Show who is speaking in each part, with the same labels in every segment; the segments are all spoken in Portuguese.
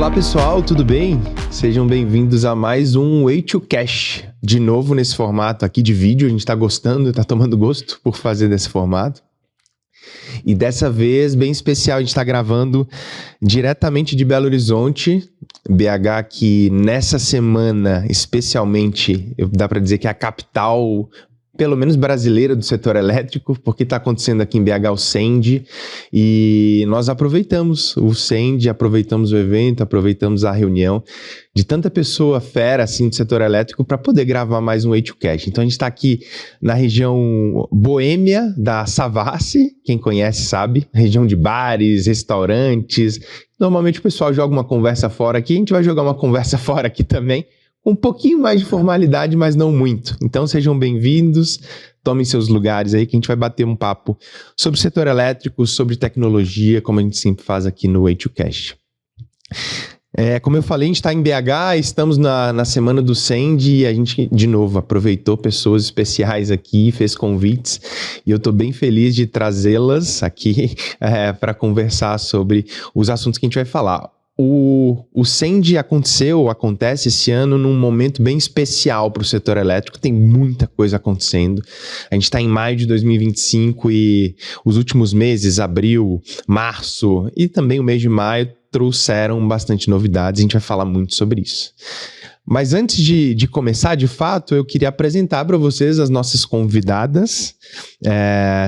Speaker 1: Olá pessoal, tudo bem? Sejam bem-vindos a mais um Way to Cash. De novo nesse formato aqui de vídeo, a gente está gostando, está tomando gosto por fazer desse formato. E dessa vez, bem especial, a gente está gravando diretamente de Belo Horizonte, BH, que nessa semana, especialmente, dá para dizer que é a capital, pelo menos brasileira, do setor elétrico, porque está acontecendo aqui em BH o CEND, e nós aproveitamos o CEND, aproveitamos o evento, aproveitamos a reunião de tanta pessoa fera assim do setor elétrico para poder gravar mais um Way to Cash. Então a gente está aqui na região boêmia da Savassi, quem conhece sabe, região de bares, restaurantes. Normalmente o pessoal joga uma conversa fora aqui, a gente vai jogar uma conversa fora aqui também, um pouquinho mais de formalidade, mas não muito. Então sejam bem-vindos, tomem seus lugares aí que a gente vai bater um papo sobre o setor elétrico, sobre tecnologia, como a gente sempre faz aqui no Way to Cash. Como eu falei, a gente está em BH, estamos na semana do CEND e a gente, de novo, aproveitou pessoas especiais aqui, fez convites e eu estou bem feliz de trazê-las aqui para conversar sobre os assuntos que a gente vai falar. O CEND acontece esse ano num momento bem especial para o setor elétrico, tem muita coisa acontecendo. A gente está em maio de 2025 e os últimos meses, abril, março e também o mês de maio, trouxeram bastante novidades, a gente vai falar muito sobre isso. Mas antes de começar, de fato, eu queria apresentar para vocês as nossas convidadas.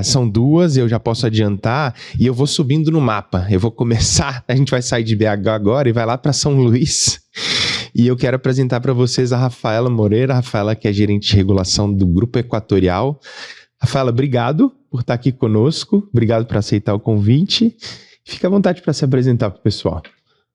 Speaker 1: São duas, eu já posso adiantar, e eu vou subindo no mapa. Eu vou começar, a gente vai sair de BH agora e vai lá para São Luís. E eu quero apresentar para vocês a Rafaela Moreira, Rafaela que é gerente de regulação do Grupo Equatorial. Rafaela, obrigado por estar aqui conosco, obrigado por aceitar o convite. Fica à vontade para se apresentar para o pessoal.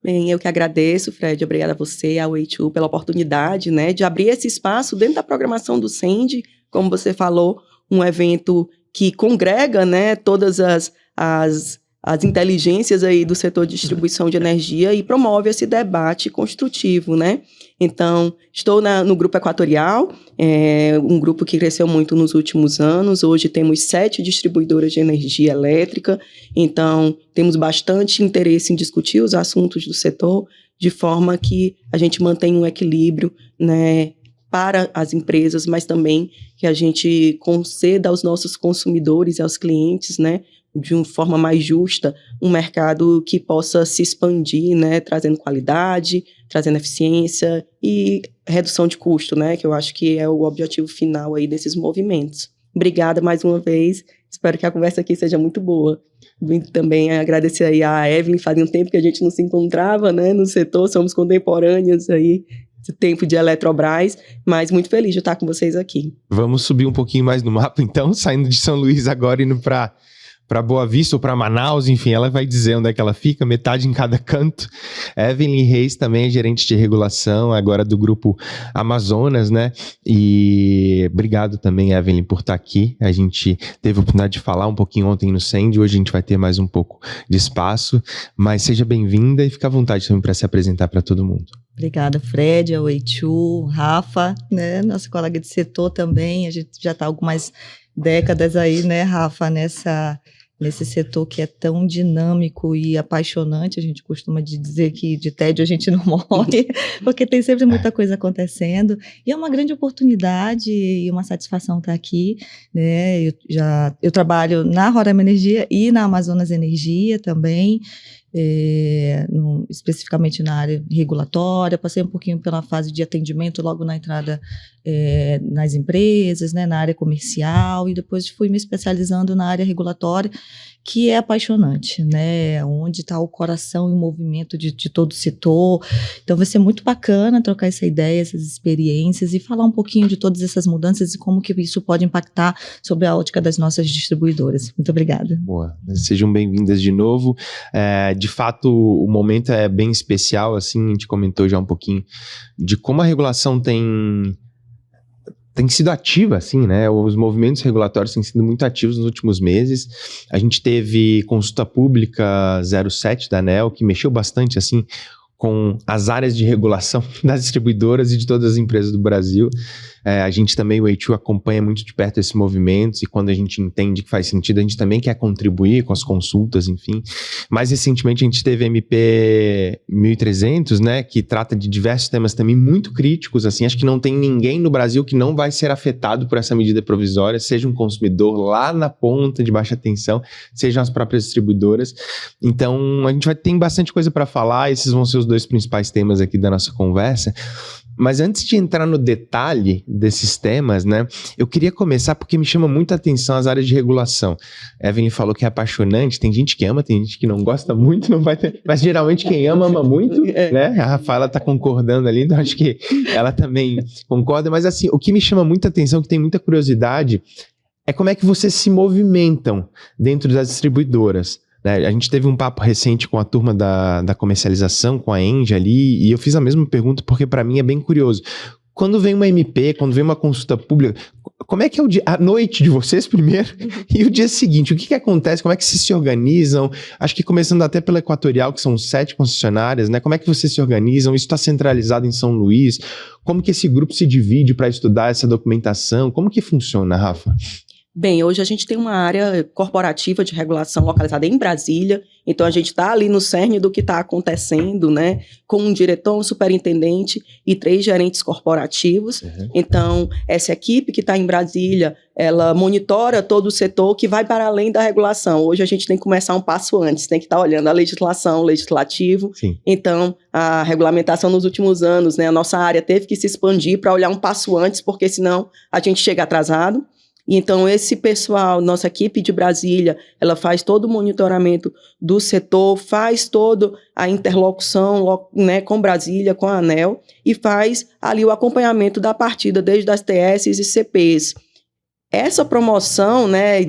Speaker 2: Bem, eu que agradeço, Fred, obrigada a você, ao Way2, pela oportunidade, né, de abrir esse espaço dentro da programação do CEND, como você falou, um evento que congrega, né, todas as inteligências aí do setor de distribuição de energia e promove esse debate construtivo, né? Então, estou no Grupo Equatorial, um grupo que cresceu muito nos últimos anos. Hoje temos 7 distribuidoras de energia elétrica, então temos bastante interesse em discutir os assuntos do setor, de forma que a gente mantenha um equilíbrio, né, para as empresas, mas também que a gente conceda aos nossos consumidores e aos clientes, né, de uma forma mais justa, um mercado que possa se expandir, né, trazendo qualidade, trazendo eficiência e redução de custo, né, que eu acho que é o objetivo final aí desses movimentos. Obrigada mais uma vez, espero que a conversa aqui seja muito boa. Também agradecer aí a Evelyn, fazia um tempo que a gente não se encontrava, né, no setor, somos contemporâneas aí, tempo de Eletrobras, mas muito feliz de estar com vocês aqui.
Speaker 1: Vamos subir um pouquinho mais no mapa, então, saindo de São Luís agora, indo para Boa Vista ou para Manaus, enfim, ela vai dizer onde é que ela fica, metade em cada canto. Evelyn Reis também é gerente de regulação, agora do Grupo Amazonas, né? E obrigado também, Evelyn, por estar aqui. A gente teve a oportunidade de falar um pouquinho ontem no CEND, hoje a gente vai ter mais um pouco de espaço, mas seja bem-vinda e fica à vontade também para se apresentar para todo mundo.
Speaker 3: Obrigada, Fred, ao Way2, Rafa, né, nossa colega de setor também, a gente já está há algumas décadas aí, né, Rafa, nesse setor que é tão dinâmico e apaixonante. A gente costuma dizer que de tédio a gente não morre, porque tem sempre muita coisa acontecendo, e é uma grande oportunidade e uma satisfação estar aqui, né, eu trabalho na Roraima Energia e na Amazonas Energia também, especificamente na área regulatória, passei um pouquinho pela fase de atendimento logo na entrada nas empresas, né, na área comercial, e depois fui me especializando na área regulatória, que é apaixonante, né, onde está o coração e o movimento de todo o setor. Então vai ser muito bacana trocar essa ideia, essas experiências e falar um pouquinho de todas essas mudanças e como que isso pode impactar sobre a ótica das nossas distribuidoras. Muito obrigada.
Speaker 1: Boa, sejam bem-vindas de novo. De fato, o momento é bem especial, assim, a gente comentou já um pouquinho de como a regulação tem sido ativa, assim, né? Os movimentos regulatórios têm sido muito ativos nos últimos meses. A gente teve consulta pública 07 da ANEEL, que mexeu bastante, assim, com as áreas de regulação das distribuidoras e de todas as empresas do Brasil. A gente também, o A2, acompanha muito de perto esses movimentos, e quando a gente entende que faz sentido, a gente também quer contribuir com as consultas, enfim. Mais recentemente, a gente teve a MP 1300, né, que trata de diversos temas também muito críticos, assim, acho que não tem ninguém no Brasil que não vai ser afetado por essa medida provisória, seja um consumidor lá na ponta de baixa tensão, sejam as próprias distribuidoras. Então, a gente tem bastante coisa para falar, esses vão ser os dois principais temas aqui da nossa conversa. Mas antes de entrar no detalhe desses temas, né, eu queria começar porque me chama muita atenção as áreas de regulação. Evelyn falou que é apaixonante, tem gente que ama, tem gente que não gosta muito, não vai ter, mas geralmente quem ama muito, né? A Rafaela tá concordando ali, então acho que ela também concorda, mas assim, o que me chama muita atenção, que tem muita curiosidade, é como é que vocês se movimentam dentro das distribuidoras. A gente teve um papo recente com a turma da comercialização, com a Engie ali, e eu fiz a mesma pergunta porque para mim é bem curioso. Quando vem uma MP, quando vem uma consulta pública, como é que é a noite de vocês primeiro e o dia seguinte? O que acontece? Como é que vocês se organizam? Acho que começando até pela Equatorial, que são 7 concessionárias, né? Como é que vocês se organizam? Isso está centralizado em São Luís? Como que esse grupo se divide para estudar essa documentação? Como que funciona, Rafa?
Speaker 2: Bem, hoje a gente tem uma área corporativa de regulação localizada em Brasília, então a gente está ali no cerne do que está acontecendo, né, com um diretor, um superintendente e 3 gerentes corporativos. Então, essa equipe que está em Brasília, ela monitora todo o setor que vai para além da regulação. Hoje a gente tem que começar um passo antes, tem que estar olhando a legislação, o legislativo.
Speaker 1: Sim.
Speaker 2: Então, a regulamentação nos últimos anos, né, a nossa área teve que se expandir para olhar um passo antes, porque senão a gente chega atrasado. Então, esse pessoal, nossa equipe de Brasília, ela faz todo o monitoramento do setor, faz toda a interlocução, né, com Brasília, com a ANEEL, e faz ali o acompanhamento da partida, desde as TS e CPs. Essa promoção, né,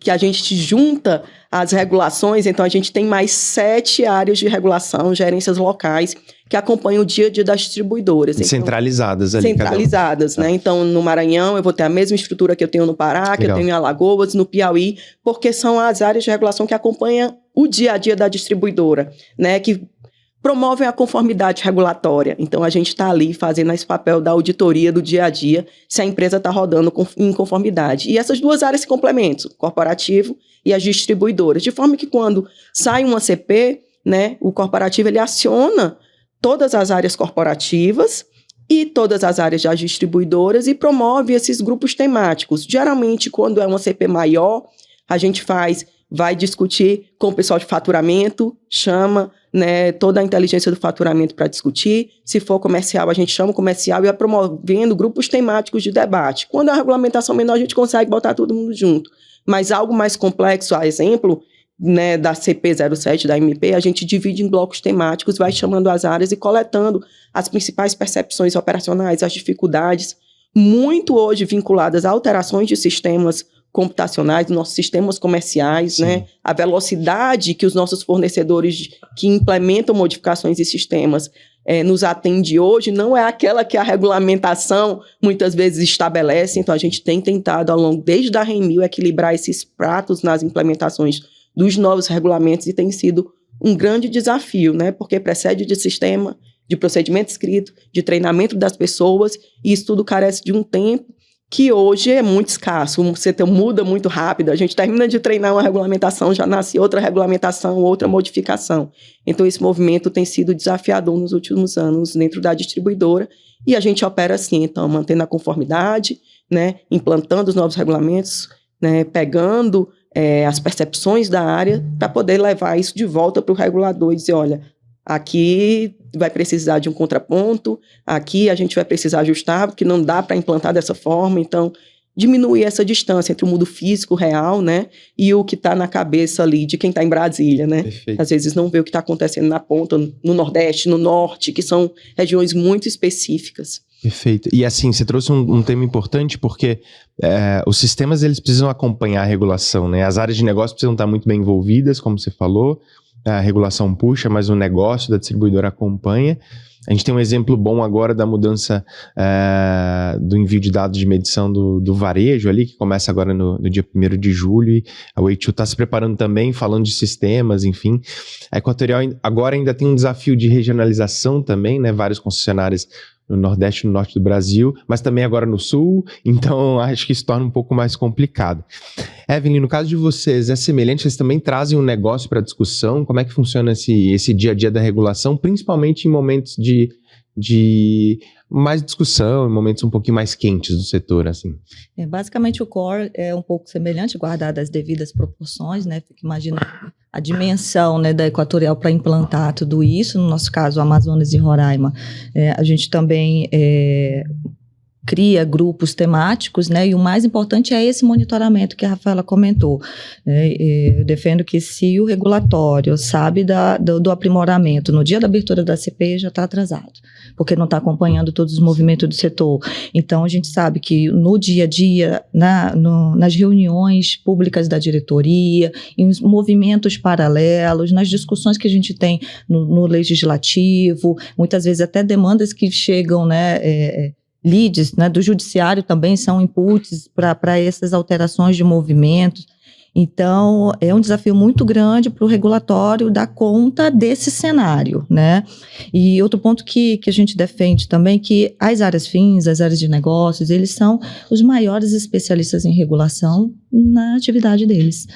Speaker 2: que a gente junta as regulações, então a gente tem mais 7 áreas de regulação, gerências locais, que acompanham o dia a dia das distribuidoras.
Speaker 1: Centralizadas ali.
Speaker 2: Centralizadas, né? Então, no Maranhão, eu vou ter a mesma estrutura que eu tenho no Pará, que eu tenho em Alagoas, no Piauí, porque são as áreas de regulação que acompanham o dia a dia da distribuidora, né? Que promovem a conformidade regulatória. Então, a gente está ali fazendo esse papel da auditoria do dia a dia, se a empresa está rodando em conformidade. E essas 2 áreas se complementam, o corporativo e as distribuidoras. De forma que quando sai uma CP, né, o corporativo ele aciona todas as áreas corporativas e todas as áreas das distribuidoras e promove esses grupos temáticos. Geralmente, quando é uma CP maior, a gente vai discutir com o pessoal de faturamento, chama, né, toda a inteligência do faturamento para discutir. Se for comercial, a gente chama o comercial e vai promovendo grupos temáticos de debate. Quando é a regulamentação menor, a gente consegue botar todo mundo junto. Mas algo mais complexo, a exemplo, né, da CP07, da MP, a gente divide em blocos temáticos, vai chamando as áreas e coletando as principais percepções operacionais, as dificuldades, muito hoje vinculadas a alterações de sistemas computacionais, dos nossos sistemas comerciais, né, a velocidade que os nossos fornecedores que implementam modificações de sistemas nos atende hoje, não é aquela que a regulamentação muitas vezes estabelece. Então a gente tem tentado ao longo, desde a RENMIL, equilibrar esses pratos nas implementações dos novos regulamentos, e tem sido um grande desafio, né? Porque precede de sistema, de procedimento escrito, de treinamento das pessoas, e isso tudo carece de um tempo que hoje é muito escasso. O setor muda muito rápido, a gente termina de treinar uma regulamentação, já nasce outra regulamentação, outra modificação. Então esse movimento tem sido desafiador nos últimos anos dentro da distribuidora, e a gente opera assim, então, mantendo a conformidade, né? Implantando os novos regulamentos, né? Pegando as percepções da área para poder levar isso de volta para o regulador e dizer, olha, aqui vai precisar de um contraponto, aqui a gente vai precisar ajustar, porque não dá para implantar dessa forma. Então, diminuir essa distância entre o mundo físico real, né, e o que está na cabeça ali de quem está em Brasília, né?
Speaker 1: Perfeito.
Speaker 2: Às vezes não vê o que está acontecendo na ponta, no Nordeste, no Norte, que são regiões muito específicas.
Speaker 1: Perfeito. E assim, você trouxe um tema importante porque os sistemas eles precisam acompanhar a regulação, né? As áreas de negócio precisam estar muito bem envolvidas, como você falou, a regulação puxa, mas o negócio da distribuidora acompanha. A gente tem um exemplo bom agora da mudança do envio de dados de medição do varejo ali, que começa agora no dia 1º de julho, e a A2 está se preparando também, falando de sistemas, enfim. A Equatorial agora ainda tem um desafio de regionalização também, né? Vários concessionários no Nordeste e no Norte do Brasil, mas também agora no Sul, então acho que isso torna um pouco mais complicado. Evelyn, no caso de vocês, é semelhante? Vocês também trazem um negócio para discussão? Como é que funciona esse dia a dia da regulação, principalmente em momentos de mais discussão, em momentos um pouquinho mais quentes do setor, assim?
Speaker 3: Basicamente o core é um pouco semelhante, guardado as devidas proporções, né? Fica imaginando a dimensão, né, da Equatorial para implantar tudo isso, no nosso caso, Amazonas e Roraima. A gente também cria grupos temáticos, né, e o mais importante é esse monitoramento que a Rafaela comentou. Eu defendo que se o regulatório sabe do aprimoramento no dia da abertura da CPI, já está atrasado, porque não está acompanhando todos os movimentos do setor. Então, a gente sabe que no dia a dia, nas reuniões públicas da diretoria, em movimentos paralelos, nas discussões que a gente tem no legislativo, muitas vezes até demandas que chegam, né, leads, né, do judiciário também são inputs para essas alterações de movimentos. Então, é um desafio muito grande para o regulatório dar conta desse cenário, né? E outro ponto que a gente defende também, que as áreas fins, as áreas de negócios, eles são os maiores especialistas em regulação na atividade deles.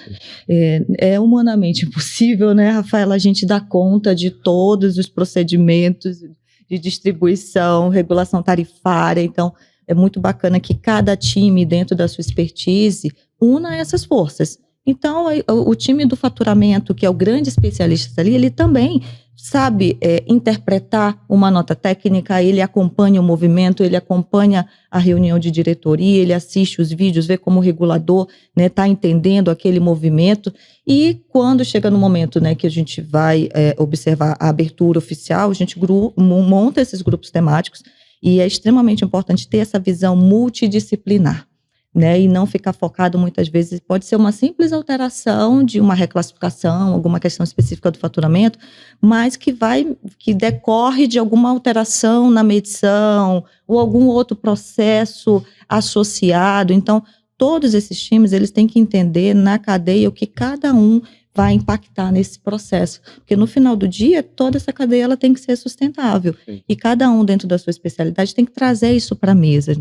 Speaker 3: É humanamente impossível, né, Rafaela, a gente dar conta de todos os procedimentos de distribuição, regulação tarifária. Então, é muito bacana que cada time, dentro da sua expertise, una essas forças. Então, o time do faturamento, que é o grande especialista ali, ele também sabe interpretar uma nota técnica, ele acompanha o movimento, ele acompanha a reunião de diretoria, ele assiste os vídeos, vê como o regulador está entendendo aquele movimento. E quando chega no momento, né, que a gente vai observar a abertura oficial, a gente monta esses grupos temáticos e é extremamente importante ter essa visão multidisciplinar, né, e não ficar focado muitas vezes, pode ser uma simples alteração de uma reclassificação, alguma questão específica do faturamento, mas que decorre de alguma alteração na medição ou algum outro processo associado. Então, todos esses times, eles têm que entender na cadeia o que cada um vai impactar nesse processo, porque no final do dia, toda essa cadeia ela tem que ser sustentável. Sim. E cada um dentro da sua especialidade tem que trazer isso para a mesa.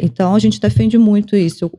Speaker 3: Então, a gente defende muito isso.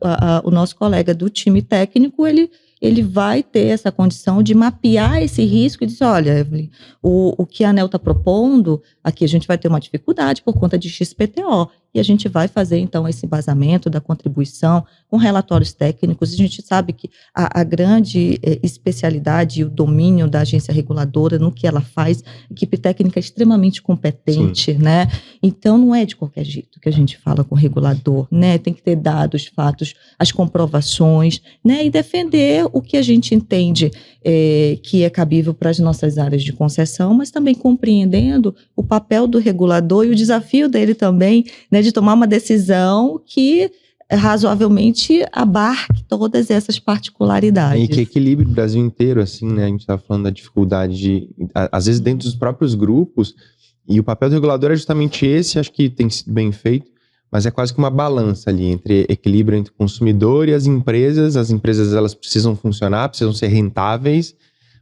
Speaker 3: O nosso colega do time técnico, ele vai ter essa condição de mapear esse risco e dizer, olha, Evelyn, o que a ANEEL está propondo, aqui a gente vai ter uma dificuldade por conta de XPTO, e a gente vai fazer, então, esse embasamento da contribuição com relatórios técnicos. A gente sabe que a grande especialidade e o domínio da agência reguladora no que ela faz, a equipe técnica é extremamente competente, né? Então, não é de qualquer jeito que a gente fala com o regulador, né? Tem que ter dados, fatos, as comprovações, né? E defender o que a gente entende que é cabível para as nossas áreas de concessão, mas também compreendendo o papel do regulador e o desafio dele também, né, de tomar uma decisão que razoavelmente abarque todas essas particularidades.
Speaker 1: E que equilibre o Brasil inteiro, assim, né? A gente está falando da dificuldade, às vezes dentro dos próprios grupos, e o papel do regulador é justamente esse, acho que tem sido bem feito, mas é quase que uma balança ali, entre equilíbrio entre o consumidor e as empresas. As empresas, elas precisam funcionar, precisam ser rentáveis,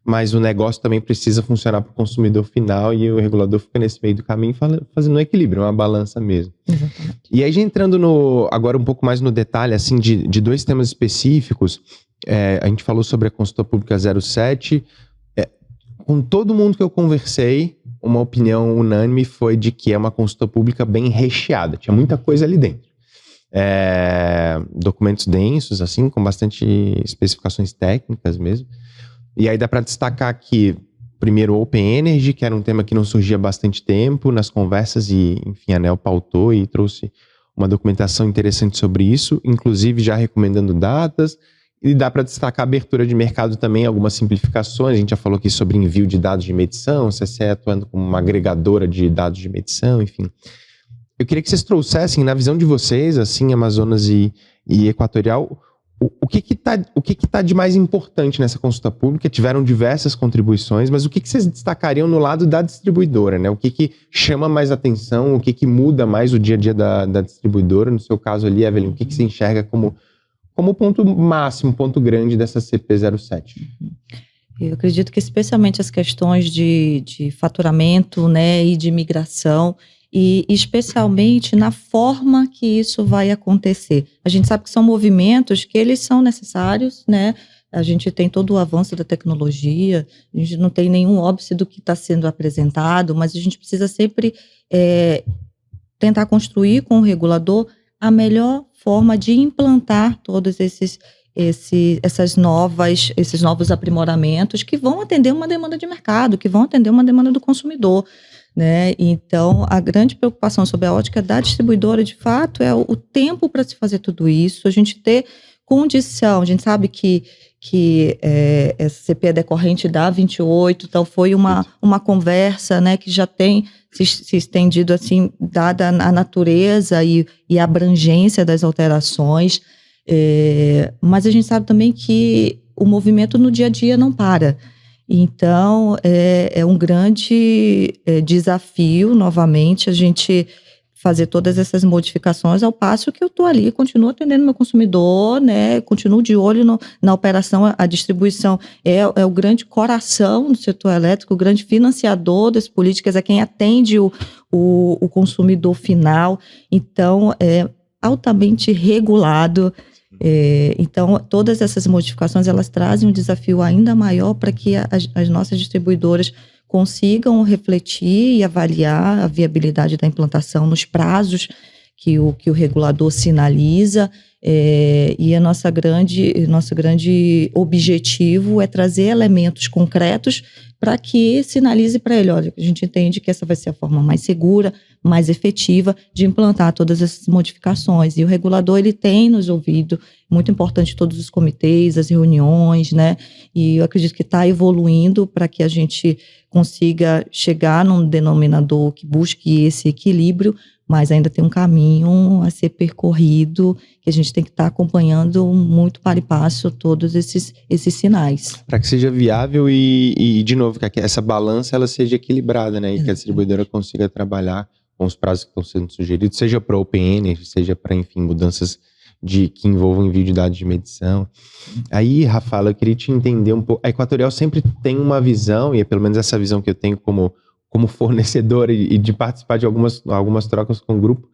Speaker 1: mas o negócio também precisa funcionar para o consumidor final, e o regulador fica nesse meio do caminho fazendo um equilíbrio, uma balança mesmo.
Speaker 3: Exatamente.
Speaker 1: E aí, já entrando agora um pouco mais no detalhe, assim, de dois temas específicos, a gente falou sobre a Consulta Pública 07, com todo mundo que eu conversei, uma opinião unânime foi de que é uma consulta pública bem recheada, tinha muita coisa ali dentro. Documentos densos, assim, com bastante especificações técnicas mesmo. E aí dá para destacar aqui, primeiro, o Open Energy, que era um tema que não surgia há bastante tempo nas conversas, e, enfim, a ANEEL pautou e trouxe uma documentação interessante sobre isso, inclusive já recomendando datas. E dá para destacar a abertura de mercado também, algumas simplificações. A gente já falou aqui sobre envio de dados de medição, CCE atuando como uma agregadora de dados de medição, enfim. Eu queria que vocês trouxessem, na visão de vocês, assim, Amazonas e Equatorial, o que tá de mais importante nessa consulta pública? Tiveram diversas contribuições, mas o que vocês destacariam no lado da distribuidora, né? O que chama mais atenção, o que muda mais o dia a dia da distribuidora? No seu caso ali, Evelyn, o que você enxerga como ponto máximo, ponto grande dessa CP07?
Speaker 3: Eu acredito que especialmente as questões de faturamento, né, e de migração, e especialmente na forma que isso vai acontecer. A gente sabe que são movimentos que eles são necessários, né? A gente tem todo o avanço da tecnologia, a gente não tem nenhum óbice do que está sendo apresentado, mas a gente precisa sempre tentar construir com o regulador a melhor forma de implantar todos esses novos aprimoramentos que vão atender uma demanda de mercado, que vão atender uma demanda do consumidor, né? Então, a grande preocupação sobre a ótica da distribuidora, de fato, é o tempo para se fazer tudo isso, a gente ter condição. A gente sabe que essa CP é decorrente da 28, então foi uma conversa, né, que já tem se estendido, assim, dada a natureza e a abrangência das alterações, mas a gente sabe também que o movimento no dia a dia não para. Então, é um grande desafio, novamente, a gente fazer todas essas modificações, ao passo que eu estou ali, continuo atendendo meu consumidor, né, continuo de olho na operação. A distribuição é o grande coração do setor elétrico, o grande financiador das políticas, é quem atende o consumidor final, então é altamente regulado. Então, todas essas modificações, elas trazem um desafio ainda maior para que as nossas distribuidoras consigam refletir e avaliar a viabilidade da implantação nos prazos que o regulador sinaliza, e nosso grande objetivo é trazer elementos concretos para que sinalize para ele, olha, a gente entende que essa vai ser a forma mais segura, mais efetiva de implantar todas essas modificações. E o regulador, ele tem nos ouvido, muito importante todos os comitês, as reuniões, né? E eu acredito que está evoluindo para que a gente consiga chegar num denominador que busque esse equilíbrio, mas ainda tem um caminho a ser percorrido, que a gente tem que estar acompanhando muito para e passo todos esses sinais.
Speaker 1: Para que seja viável e, de novo, que essa balança ela seja equilibrada, né? E que a distribuidora consiga trabalhar com os prazos que estão sendo sugeridos, seja para Open Energy, seja para, enfim, mudanças que envolvam envio de dados de medição. Aí, Rafaela, eu queria te entender um pouco. A Equatorial sempre tem uma visão, e é pelo menos essa visão que eu tenho como fornecedor e de participar de algumas trocas com o grupo,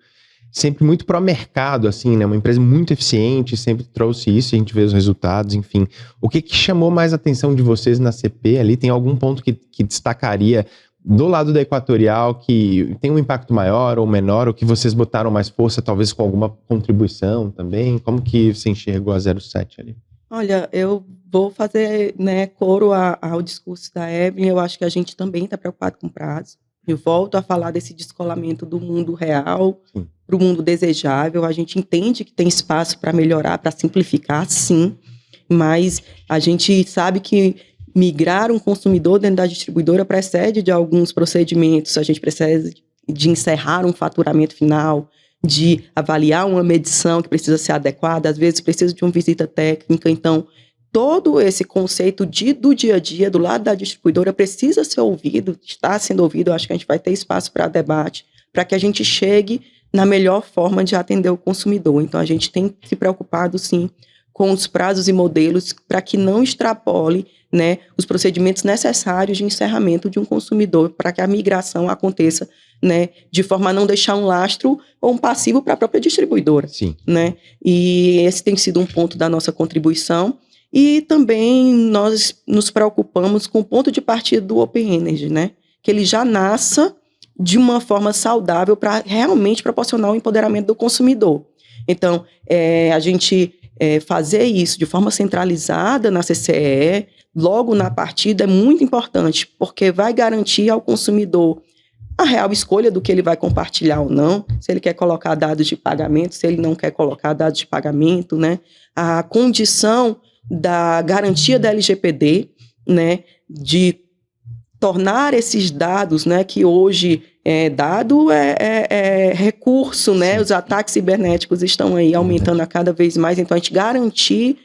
Speaker 1: sempre muito pró-mercado, assim, né? Uma empresa muito eficiente, sempre trouxe isso, e a gente vê os resultados, enfim. O que chamou mais a atenção de vocês na CP ali? Tem algum ponto que destacaria do lado da Equatorial que tem um impacto maior ou menor, ou que vocês botaram mais força, talvez com alguma contribuição também? Como que você enxergou a 07 ali?
Speaker 2: Olha, eu vou fazer, né, coro ao discurso da Evelyn. Eu acho que a gente também está preocupado com prazo. Eu volto a falar desse descolamento do mundo real para o mundo desejável. A gente entende que tem espaço para melhorar, para simplificar, sim, mas a gente sabe que migrar um consumidor dentro da distribuidora precede de alguns procedimentos. A gente precisa de encerrar um faturamento final, de avaliar uma medição que precisa ser adequada, às vezes precisa de uma visita técnica. Então, todo esse conceito do dia a dia, do lado da distribuidora, precisa ser ouvido, está sendo ouvido. Eu acho que a gente vai ter espaço para debate, para que a gente chegue na melhor forma de atender o consumidor. Então, a gente tem se preocupado, sim, com os prazos e modelos para que não extrapole, né, os procedimentos necessários de encerramento de um consumidor, para que a migração aconteça, né, de forma a não deixar um lastro ou um passivo para a própria distribuidora.
Speaker 1: Sim.
Speaker 2: Né? E esse tem sido um ponto da nossa contribuição. E também nós nos preocupamos com o ponto de partida do Open Energy, né? Que ele já nasça de uma forma saudável para realmente proporcionar o empoderamento do consumidor. Então, a gente fazer isso de forma centralizada na CCE, logo na partida, é muito importante, porque vai garantir ao consumidor a real escolha do que ele vai compartilhar ou não, se ele quer colocar dados de pagamento, se ele não quer colocar dados de pagamento, né? A condição da garantia da LGPD, né? De tornar esses dados, né? Que hoje dado é recurso, né? Os ataques cibernéticos estão aí aumentando a cada vez mais, então a gente garantir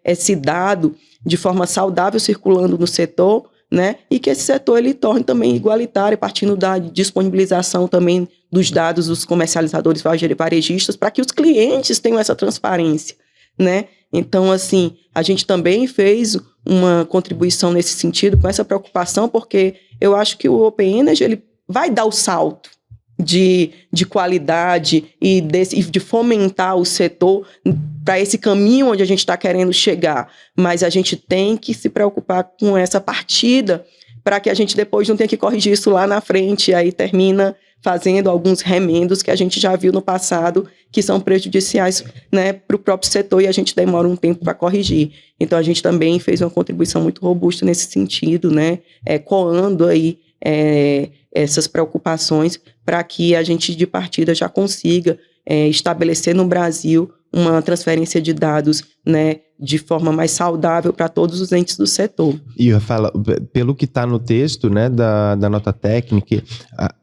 Speaker 2: esse dado de forma saudável circulando no setor, né? E que esse setor ele torne também igualitário, partindo da disponibilização também dos dados dos comercializadores varejistas, para que os clientes tenham essa transparência, né? Então, assim, a gente também fez uma contribuição nesse sentido, com essa preocupação, porque eu acho que o Open Energy ele vai dar o salto, de qualidade e de fomentar o setor para esse caminho onde a gente está querendo chegar. Mas a gente tem que se preocupar com essa partida para que a gente depois não tenha que corrigir isso lá na frente, e aí termina fazendo alguns remendos que a gente já viu no passado, que são prejudiciais, né, para o próprio setor, e a gente demora um tempo para corrigir. Então, a gente também fez uma contribuição muito robusta nesse sentido, né, coando aí essas preocupações para que a gente, de partida, já consiga estabelecer no Brasil uma transferência de dados, né, de forma mais saudável para todos os entes do setor.
Speaker 1: E Rafaela, pelo que está no texto, né, da nota técnica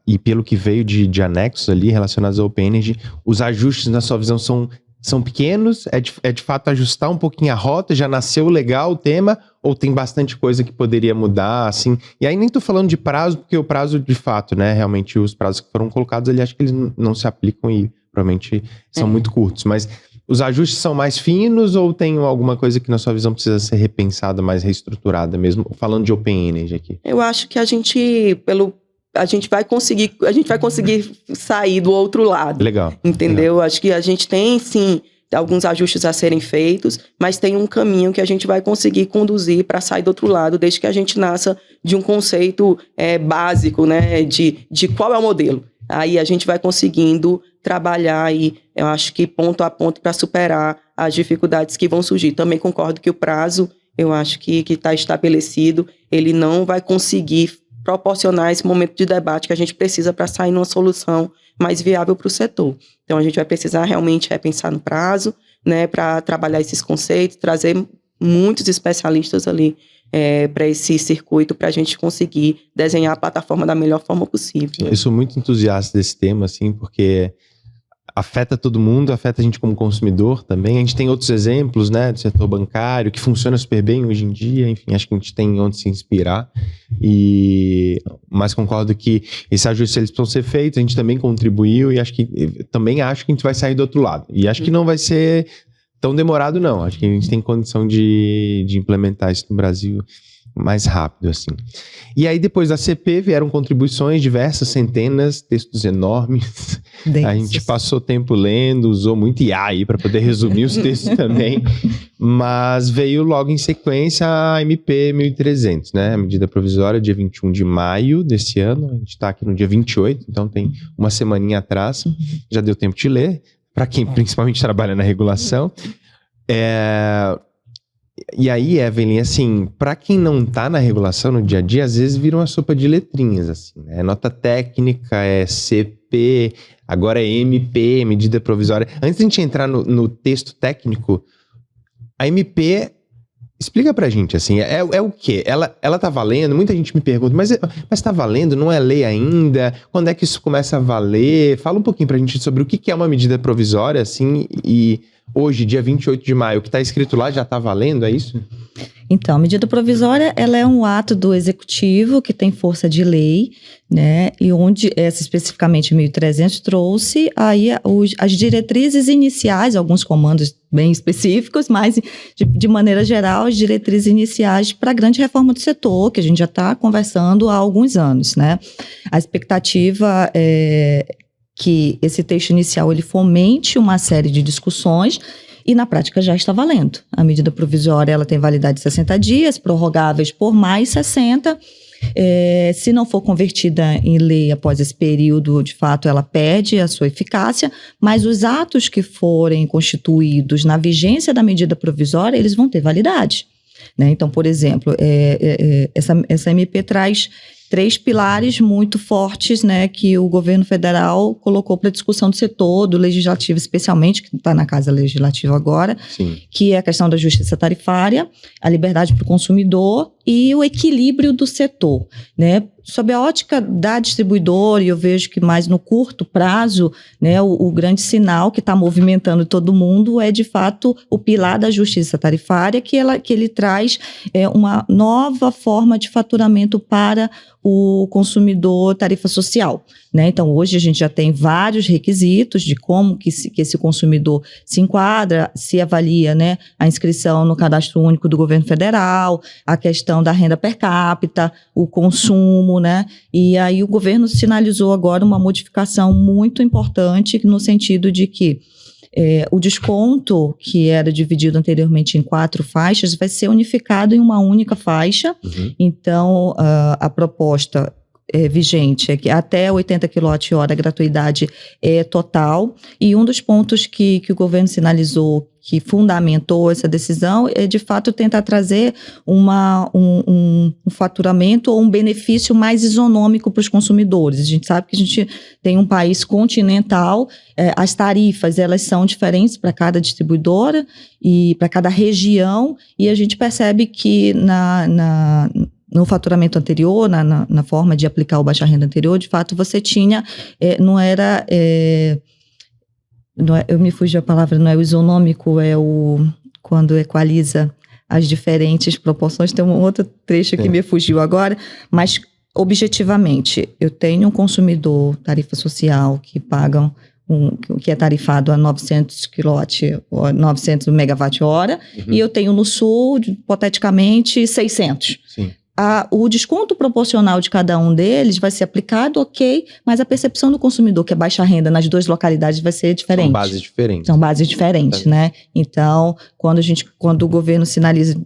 Speaker 1: e pelo que veio de anexos ali relacionados ao Open Energy, os ajustes, na sua visão, são pequenos? É de fato ajustar um pouquinho a rota? Já nasceu legal o tema? Ou tem bastante coisa que poderia mudar, assim? E aí nem estou falando de prazo, porque o prazo, de fato, né, realmente os prazos que foram colocados ali, acho que eles não se aplicam e provavelmente são muito curtos. Mas os ajustes são mais finos ou tem alguma coisa que na sua visão precisa ser repensada, mais reestruturada mesmo? Falando de Open Energy aqui.
Speaker 2: Eu acho que a gente vai conseguir sair do outro lado.
Speaker 1: Legal.
Speaker 2: Entendeu?
Speaker 1: Legal.
Speaker 2: Acho que a gente tem, sim, alguns ajustes a serem feitos, mas tem um caminho que a gente vai conseguir conduzir para sair do outro lado, desde que a gente nasça de um conceito básico, né, de qual é o modelo. Aí a gente vai conseguindo trabalhar aí, eu acho que ponto a ponto, para superar as dificuldades que vão surgir. Também concordo que o prazo, eu acho que está estabelecido, ele não vai conseguir proporcionar esse momento de debate que a gente precisa para sair numa solução mais viável para o setor. Então, a gente vai precisar realmente repensar no prazo, né, para trabalhar esses conceitos, trazer muitos especialistas ali para esse circuito, para a gente conseguir desenhar a plataforma da melhor forma possível.
Speaker 1: Eu sou muito entusiasta desse tema, assim, porque afeta todo mundo, afeta a gente como consumidor também. A gente tem outros exemplos, né, do setor bancário, que funciona super bem hoje em dia. Enfim, acho que a gente tem onde se inspirar. Mas concordo que esses ajustes eles precisam ser feitos, a gente também contribuiu e acho que a gente vai sair do outro lado. E acho que não vai ser tão demorado, não. Acho que a gente tem condição de implementar isso no Brasil mais rápido, assim. E aí, depois da CP, vieram contribuições diversas, centenas, textos enormes. A gente passou tempo lendo, usou muito IA aí para poder resumir os textos também. Mas veio logo em sequência a MP 1300, né? A medida provisória, dia 21 de maio desse ano. A gente está aqui no dia 28, então tem uma semaninha atrás. Já deu tempo de ler, para quem principalmente trabalha na regulação. E aí, Evelyn, assim, para quem não tá na regulação no dia a dia, às vezes vira uma sopa de letrinhas, assim, né? Nota técnica, CP, agora é MP, medida provisória. Antes de a gente entrar no texto técnico, a MP, explica pra gente, assim, é o quê? Ela tá valendo? Muita gente me pergunta, mas tá valendo? Não é lei ainda? Quando é que isso começa a valer? Fala um pouquinho pra gente sobre o que é uma medida provisória, assim, e hoje, dia 28 de maio, o que está escrito lá já está valendo, é isso?
Speaker 3: Então, a medida provisória, ela é um ato do executivo que tem força de lei, né, e onde, essa especificamente 1300, trouxe aí as diretrizes iniciais, alguns comandos bem específicos, mas de maneira geral, as diretrizes iniciais para a grande reforma do setor, que a gente já está conversando há alguns anos, né. A expectativa é que esse texto inicial ele fomente uma série de discussões e na prática já está valendo. A medida provisória ela tem validade de 60 dias, prorrogáveis por mais 60. Se não for convertida em lei após esse período, de fato ela perde a sua eficácia, mas os atos que forem constituídos na vigência da medida provisória, eles vão ter validade, né? Então, por exemplo, essa MP traz 3 pilares muito fortes, né, que o governo federal colocou para discussão do setor, do legislativo especialmente, que está na Casa Legislativa agora.
Speaker 1: Sim.
Speaker 3: Que é a questão da justiça tarifária, a liberdade para o consumidor e o equilíbrio do setor, né? Sob a ótica da distribuidora, e eu vejo que mais no curto prazo, né, o grande sinal que está movimentando todo mundo é, de fato, o pilar da justiça tarifária, que ele traz uma nova forma de faturamento para o consumidor, tarifa social, né? Então, hoje a gente já tem vários requisitos de como que esse consumidor se enquadra, se avalia, né, a inscrição no Cadastro Único do Governo Federal, a questão da renda per capita, o consumo, né? E aí o governo sinalizou agora uma modificação muito importante no sentido de que o desconto, que era dividido anteriormente em 4 faixas, vai ser unificado em uma única faixa. Então, a proposta vigente é que até 80 kWh a gratuidade é total. E um dos pontos que o governo sinalizou, que fundamentou essa decisão, é de fato tentar trazer um faturamento ou um benefício mais isonômico para os consumidores. A gente sabe que a gente tem um país continental, as tarifas elas são diferentes para cada distribuidora e para cada região, e a gente percebe que no faturamento anterior, na forma de aplicar o baixa renda anterior, de fato você tinha, não era, eu me fugi a palavra, não é o isonômico, quando equaliza as diferentes proporções. Tem um outro trecho que me fugiu agora, mas objetivamente, eu tenho um consumidor, tarifa social, que pagam, que é tarifado a 900 megawatt-hora, e eu tenho no sul, hipoteticamente, 600.
Speaker 1: Sim.
Speaker 3: O desconto proporcional de cada um deles vai ser aplicado, ok, mas a percepção do consumidor, que é baixa renda nas 2 localidades, vai ser diferente.
Speaker 1: São bases diferentes.
Speaker 3: Né? Então, quando o governo sinaliza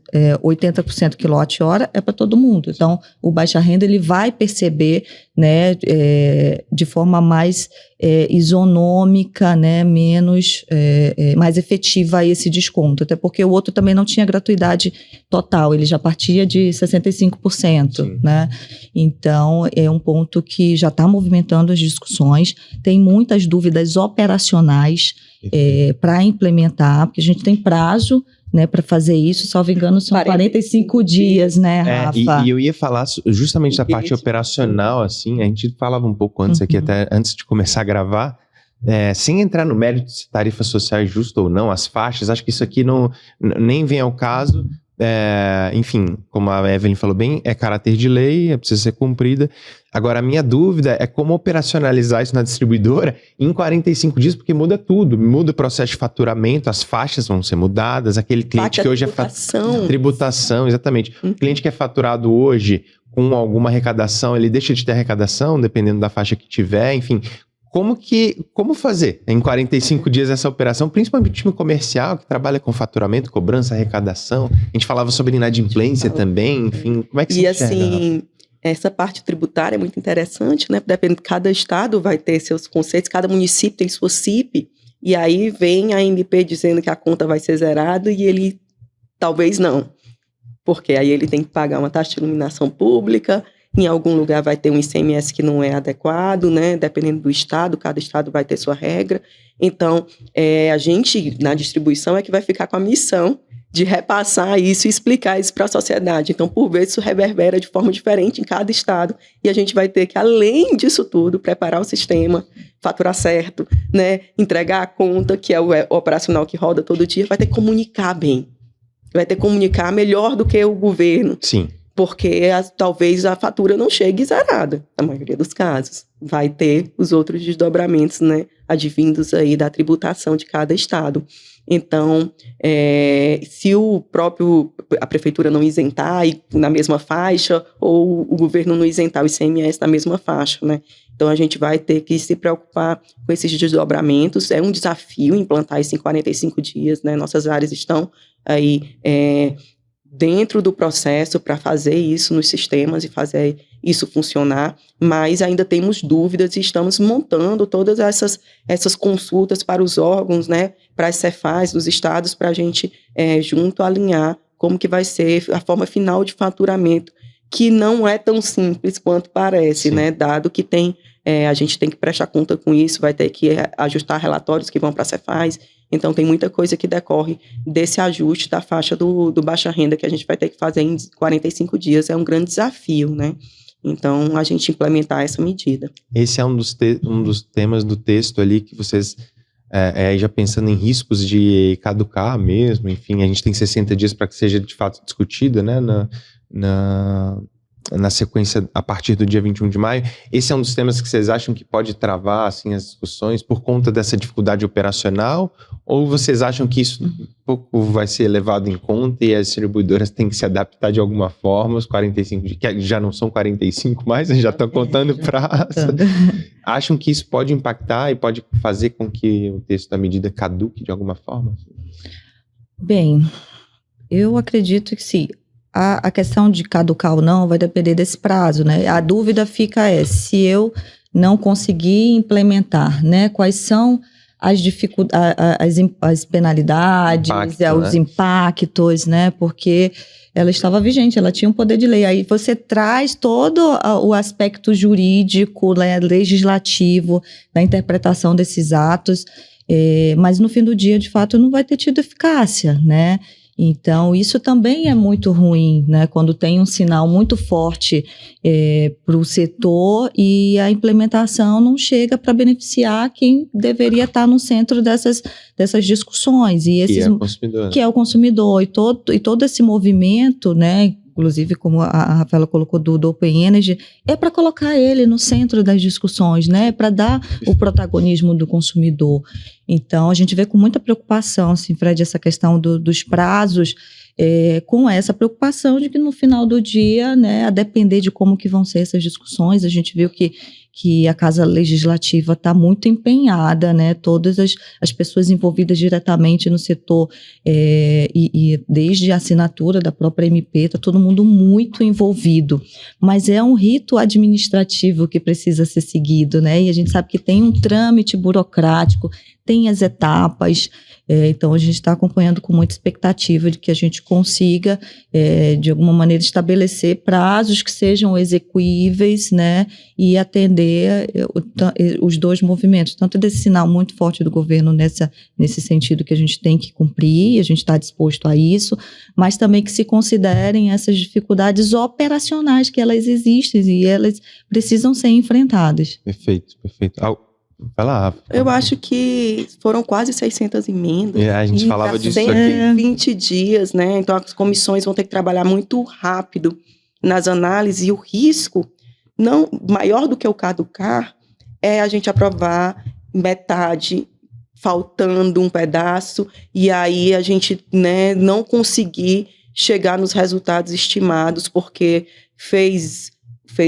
Speaker 3: 80% quilowatt-hora, é para todo mundo. Então, o baixa renda ele vai perceber, né, de forma mais isonômica, né, menos, mais efetiva esse desconto. Até porque o outro também não tinha gratuidade total, ele já partia de 65%. Né? Então, é um ponto que já está movimentando as discussões, tem muitas dúvidas operacionais para implementar, porque a gente tem prazo, né, para fazer isso, salvo engano, são 45 dias, né, Rafa?
Speaker 1: E eu ia falar justamente da parte operacional, assim, a gente falava um pouco antes aqui, até antes de começar a gravar, sem entrar no mérito de se tarifa social é justa ou não, as faixas, acho que isso aqui nem vem ao caso. Enfim, como a Evelyn falou bem, é caráter de lei, precisa ser cumprida. Agora, a minha dúvida é como operacionalizar isso na distribuidora em 45 dias, porque muda tudo. Muda o processo de faturamento, as faixas vão ser mudadas, aquele cliente que hoje tributação, exatamente. O cliente que é faturado hoje com alguma arrecadação, ele deixa de ter arrecadação, dependendo da faixa que tiver, enfim. Como fazer em 45 dias essa operação, principalmente o time comercial que trabalha com faturamento, cobrança, arrecadação? A gente falava sobre inadimplência também, enfim, como é que você enxerga?
Speaker 2: E assim, essa parte tributária é muito interessante, né? Depende, cada estado vai ter seus conceitos, cada município tem sua CIP, e aí vem a MP dizendo que a conta vai ser zerada e ele talvez não, porque aí ele tem que pagar uma taxa de iluminação pública. Em algum lugar vai ter um ICMS que não é adequado, né? Dependendo do estado, cada estado vai ter sua regra. Então, a gente, na distribuição, é que vai ficar com a missão de repassar isso e explicar isso para a sociedade. Então, por vezes, isso reverbera de forma diferente em cada estado. E a gente vai ter que, além disso tudo, preparar o sistema, faturar certo, né? Entregar a conta, que é o operacional que roda todo dia, vai ter que comunicar bem. Vai ter que comunicar melhor do que o governo.
Speaker 1: Sim.
Speaker 2: Porque talvez a fatura não chegue zerada, na maioria dos casos. Vai ter os outros desdobramentos, né, advindos aí da tributação de cada estado. Então, se a prefeitura não isentar na mesma faixa, ou o governo não isentar o ICMS na mesma faixa, né? Então, a gente vai ter que se preocupar com esses desdobramentos. É um desafio implantar isso em 45 dias, né? Nossas áreas estão aí dentro do processo para fazer isso nos sistemas e fazer isso funcionar, mas ainda temos dúvidas e estamos montando todas essas consultas para os órgãos, né, para as Cefaz dos estados, para a gente junto alinhar como que vai ser a forma final de faturamento, que não é tão simples quanto parece, né, dado que a gente tem que prestar conta com isso, vai ter que ajustar relatórios que vão para a Cefaz. Então, tem muita coisa que decorre desse ajuste da faixa do baixa renda que a gente vai ter que fazer em 45 dias. É um grande desafio, né? Então, a gente implementar essa medida.
Speaker 1: Esse é um dos temas do texto ali que vocês, já pensando em riscos de caducar mesmo, enfim, a gente tem 60 dias para que seja de fato discutida, né, na sequência a partir do dia 21 de maio. Esse é um dos temas que vocês acham que pode travar assim, as discussões por conta dessa dificuldade operacional? Ou vocês acham que isso um pouco vai ser levado em conta e as distribuidoras têm que se adaptar de alguma forma? Os 45 dias, que já não são 45 mais, já estão contando prazo. Acham que isso pode impactar e pode fazer com que o texto da medida caduque de alguma forma?
Speaker 3: Bem, eu acredito que sim. A questão de caducar ou não vai depender desse prazo, né? A dúvida fica se eu não conseguir implementar, né? Quais são as dificuldades, as penalidades, os impactos, né? Porque ela estava vigente, ela tinha um poder de lei. Aí você traz todo o aspecto jurídico, né, legislativo, da interpretação desses atos, mas no fim do dia, de fato, não vai ter tido eficácia, né? Então, isso também é muito ruim, né? Quando tem um sinal muito forte para o setor e a implementação não chega para beneficiar quem deveria estar no centro dessas discussões. E esses,
Speaker 1: que é o consumidor.
Speaker 3: Que é o consumidor. E todo esse movimento, né? Inclusive, como a Rafaela colocou do Open Energy, é para colocar ele no centro das discussões, né? Para dar o protagonismo do consumidor. Então, a gente vê com muita preocupação, assim, Fred, essa questão dos prazos, com essa preocupação de que no final do dia, né, a depender de como que vão ser essas discussões, a gente viu que a Casa Legislativa está muito empenhada, né, todas as pessoas envolvidas diretamente no setor, e desde a assinatura da própria MP, está todo mundo muito envolvido, mas é um rito administrativo que precisa ser seguido, né, e a gente sabe que tem um trâmite burocrático, tem as etapas, então a gente está acompanhando com muita expectativa de que a gente consiga, de alguma maneira, estabelecer prazos que sejam execuíveis, né, e atender os dois movimentos, tanto desse sinal muito forte do governo nesse sentido que a gente tem que cumprir, a gente está disposto a isso, mas também que se considerem essas dificuldades operacionais que elas existem e elas precisam ser enfrentadas.
Speaker 1: Perfeito. Vai lá, Rafa.
Speaker 2: Eu acho que foram quase 600 emendas.
Speaker 1: A gente falava disso aqui.
Speaker 2: 120 dias, né? Então as comissões vão ter que trabalhar muito rápido nas análises e o risco não maior do que o caducar é a gente aprovar metade, faltando um pedaço, e aí a gente, né, não conseguir chegar nos resultados estimados, porque fez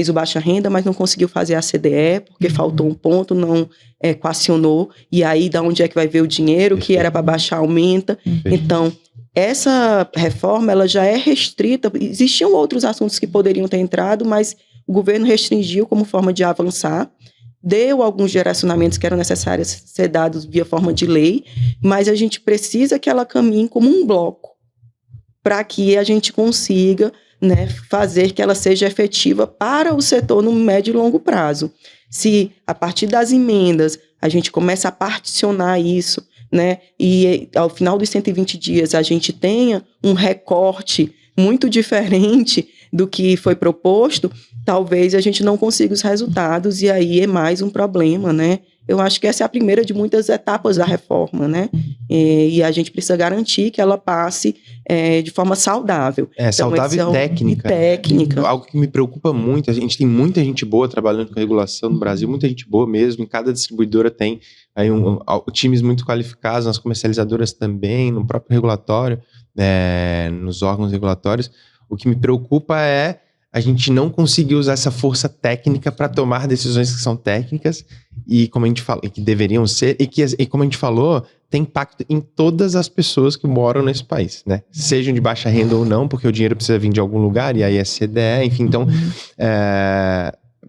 Speaker 2: o baixa renda, mas não conseguiu fazer a CDE, porque faltou um ponto, não equacionou, e aí da onde é que vai ver o dinheiro, que era para baixar, aumenta. Então, essa reforma, ela já é restrita, existiam outros assuntos que poderiam ter entrado, mas o governo restringiu como forma de avançar, deu alguns direcionamentos que eram necessários ser dados via forma de lei, mas a gente precisa que ela caminhe como um bloco, para que a gente consiga, né, fazer que ela seja efetiva para o setor no médio e longo prazo. Se, a partir das emendas, a gente começa a particionar isso, né, e ao final dos 120 dias a gente tenha um recorte muito diferente do que foi proposto, talvez a gente não consiga os resultados, e aí é mais um problema, né? Eu acho que essa é a primeira de muitas etapas da reforma, né? E a gente precisa garantir que ela passe de forma saudável.
Speaker 1: Saudável e técnica.
Speaker 2: Técnica.
Speaker 1: Algo que me preocupa muito, a gente tem muita gente boa trabalhando com regulação no Brasil, muita gente boa mesmo, em cada distribuidora tem aí times muito qualificados, nas comercializadoras também, no próprio regulatório, nos órgãos regulatórios. O que me preocupa é a gente não conseguir usar essa força técnica para tomar decisões que são técnicas e, como a gente falou, que deveriam ser, e como a gente falou, tem impacto em todas as pessoas que moram nesse país, né? Sejam de baixa renda ou não, porque o dinheiro precisa vir de algum lugar, e aí é CDE, enfim, então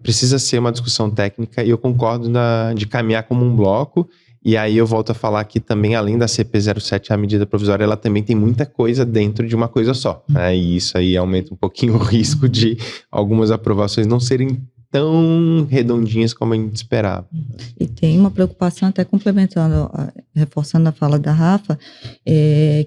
Speaker 1: precisa ser uma discussão técnica, e eu concordo de caminhar como um bloco. E aí eu volto a falar que também, além da CP07, a medida provisória, ela também tem muita coisa dentro de uma coisa só, né? E isso aí aumenta um pouquinho o risco de algumas aprovações não serem tão redondinhas como a gente esperava.
Speaker 3: E tem uma preocupação, até complementando, reforçando a fala da Rafa,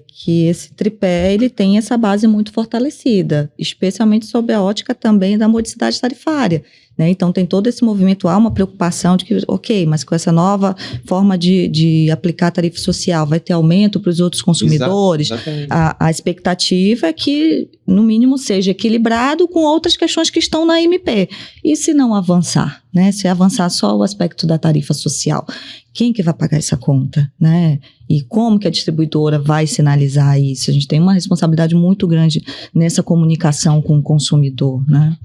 Speaker 3: que esse tripé, ele tem essa base muito fortalecida, especialmente sob a ótica também da modicidade tarifária, né? Então tem todo esse movimento, há uma preocupação de que, ok, mas com essa nova forma de aplicar a tarifa social, vai ter aumento para os outros consumidores? A expectativa é que, no mínimo, seja equilibrado com outras questões que estão na MP. E se não avançar, né? Se avançar só o aspecto da tarifa social, quem que vai pagar essa conta, né? E como que a distribuidora vai sinalizar isso? A gente tem uma responsabilidade muito grande nessa comunicação com o consumidor, né?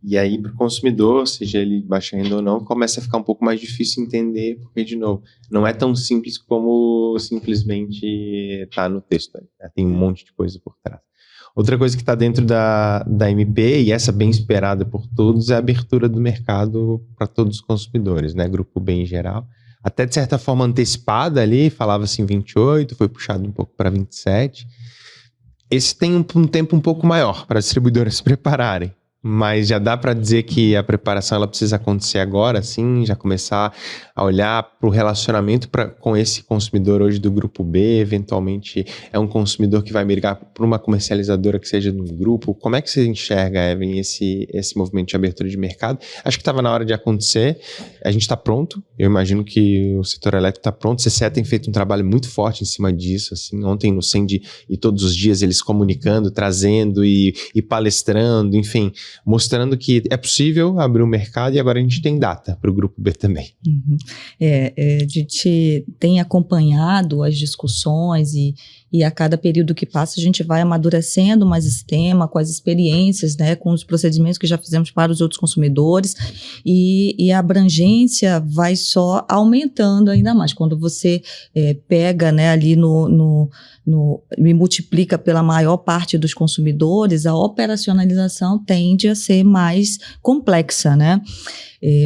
Speaker 1: E aí, para o consumidor, seja ele baixa renda ou não, começa a ficar um pouco mais difícil entender, porque, de novo, não é tão simples como simplesmente está no texto. Né? Tem um monte de coisa por trás. Outra coisa que está dentro da MP, e essa bem esperada por todos, é a abertura do mercado para todos os consumidores, né? Grupo B em geral. Até de certa forma antecipada ali, falava-se em 28, foi puxado um pouco para 27. Esse tem um tempo um pouco maior para as distribuidoras se prepararem. Mas já dá para dizer que a preparação ela precisa acontecer agora, sim, já começar a olhar para o relacionamento com esse consumidor hoje do grupo B, eventualmente é um consumidor que vai migrar para uma comercializadora que seja no grupo. Como é que você enxerga, Evelyn, esse movimento de abertura de mercado? Acho que estava na hora de acontecer, a gente está pronto, eu imagino que o setor elétrico está pronto, o CCE tem feito um trabalho muito forte em cima disso, assim, ontem no CEND e todos os dias eles comunicando, trazendo e palestrando, enfim, mostrando que é possível abrir o mercado e agora a gente tem data para o Grupo B também.
Speaker 3: Uhum. A gente tem acompanhado as discussões e a cada período que passa a gente vai amadurecendo mais esse tema, com as experiências, né, com os procedimentos que já fizemos para os outros consumidores e a abrangência vai só aumentando ainda mais. Quando você pega, né, ali e multiplica pela maior parte dos consumidores, a operacionalização tende a ser mais complexa, né?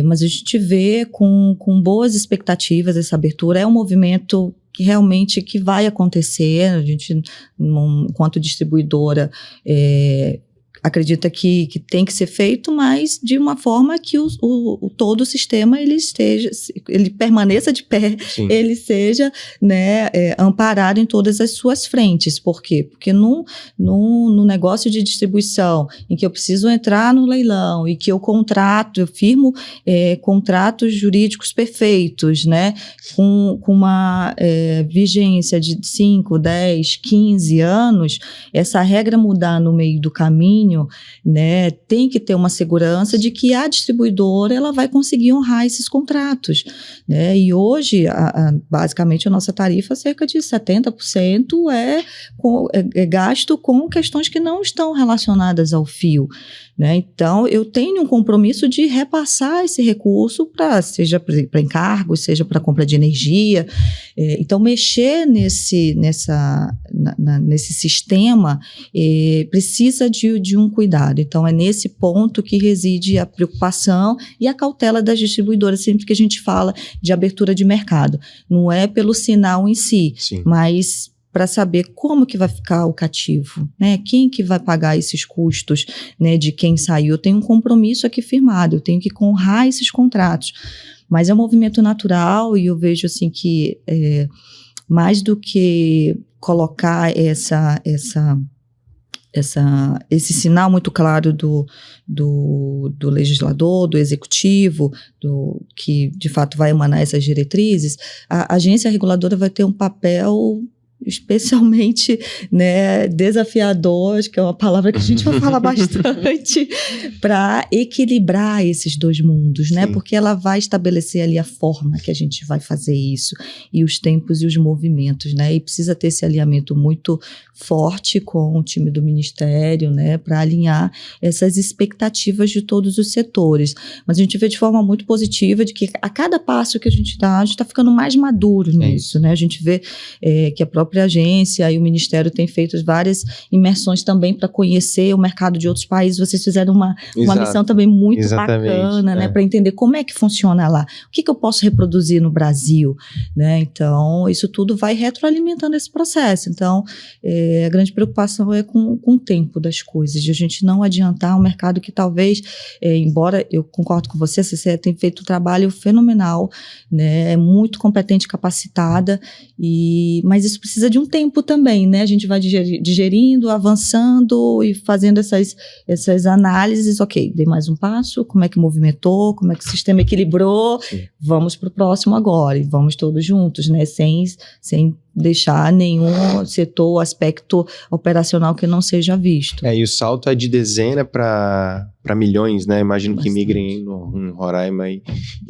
Speaker 3: Mas a gente vê com boas expectativas essa abertura. É um movimento que realmente que vai acontecer. A gente, enquanto distribuidora, acredita que tem que ser feito, mas de uma forma que todo o sistema ele permaneça de pé, sim, ele seja, né, amparado em todas as suas frentes. Por quê? Porque no negócio de distribuição, em que eu preciso entrar no leilão e que eu firmo contratos jurídicos perfeitos, né, com uma vigência de 5, 10, 15 anos, essa regra mudar no meio do caminho, né, tem que ter uma segurança de que a distribuidora ela vai conseguir honrar esses contratos, né? E hoje, basicamente, a nossa tarifa, cerca de 70% é gasto com questões que não estão relacionadas ao fio, né? Então, eu tenho um compromisso de repassar esse recurso seja para encargos, seja para compra de energia. Então, mexer nesse sistema precisa de um cuidado. Então, é nesse ponto que reside a preocupação e a cautela das distribuidoras, sempre que a gente fala de abertura de mercado. Não é pelo sinal em si, sim, mas para saber como que vai ficar o cativo, né? Quem que vai pagar esses custos, né, de quem saiu. Eu tenho um compromisso aqui firmado, eu tenho que honrar esses contratos. Mas é um movimento natural e eu vejo assim que mais do que colocar esse sinal muito claro do legislador, do executivo, que de fato vai emanar essas diretrizes, a agência reguladora vai ter um papel especialmente, né, desafiador, acho que é uma palavra que a gente vai falar bastante, para equilibrar esses dois mundos, né? Sim. Porque ela vai estabelecer ali a forma que a gente vai fazer isso, e os tempos e os movimentos, né? E precisa ter esse alinhamento muito forte com o time do Ministério, né, para alinhar essas expectativas de todos os setores. Mas a gente vê de forma muito positiva de que a cada passo que a gente está ficando mais maduro nisso, né? A gente vê que a própria agência e o Ministério têm feito várias imersões também para conhecer o mercado de outros países. Vocês fizeram uma missão também muito bacana, né, para entender como é que funciona lá, o que eu posso reproduzir no Brasil, né? Então, isso tudo vai retroalimentando esse processo. Então, a grande preocupação é com o tempo das coisas, de a gente não adiantar um mercado que talvez, embora eu concordo com você, você tem feito um trabalho fenomenal, né, muito competente, capacitada, mas isso precisa precisa de um tempo também, né? A gente vai digerindo, avançando e fazendo essas análises. Ok, dei mais um passo, como é que movimentou, como é que o sistema equilibrou,
Speaker 1: Sim.
Speaker 3: Vamos para o próximo agora e vamos todos juntos, né? Sem deixar nenhum setor, aspecto operacional que não seja visto.
Speaker 1: E o salto é de dezena para milhões, né? Imagino que
Speaker 3: Bastante.
Speaker 1: migrem em Roraima e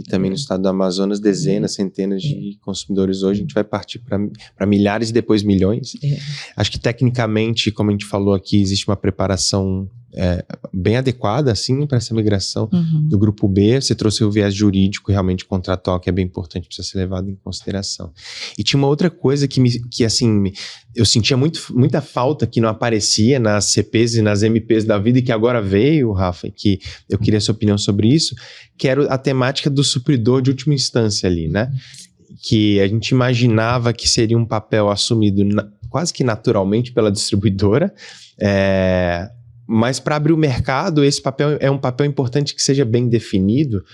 Speaker 1: também no estado do Amazonas, dezenas, centenas de consumidores hoje. A gente vai partir para milhares e depois milhões. Acho que tecnicamente, como a gente falou aqui, existe uma preparação bem adequada, assim, para essa migração do grupo B. Você trouxe o viés jurídico, realmente contratual, que é bem importante, precisa ser levado em consideração. E tinha uma outra coisa que assim, eu sentia muita falta que não aparecia nas CPs e nas MPs da vida e que agora veio, Rafa, e que eu queria a sua opinião sobre isso, que era a temática do supridor de última instância ali, né? Que a gente imaginava que seria um papel assumido quase que naturalmente pela distribuidora, mas para abrir o mercado, esse papel é um papel importante que seja bem definido,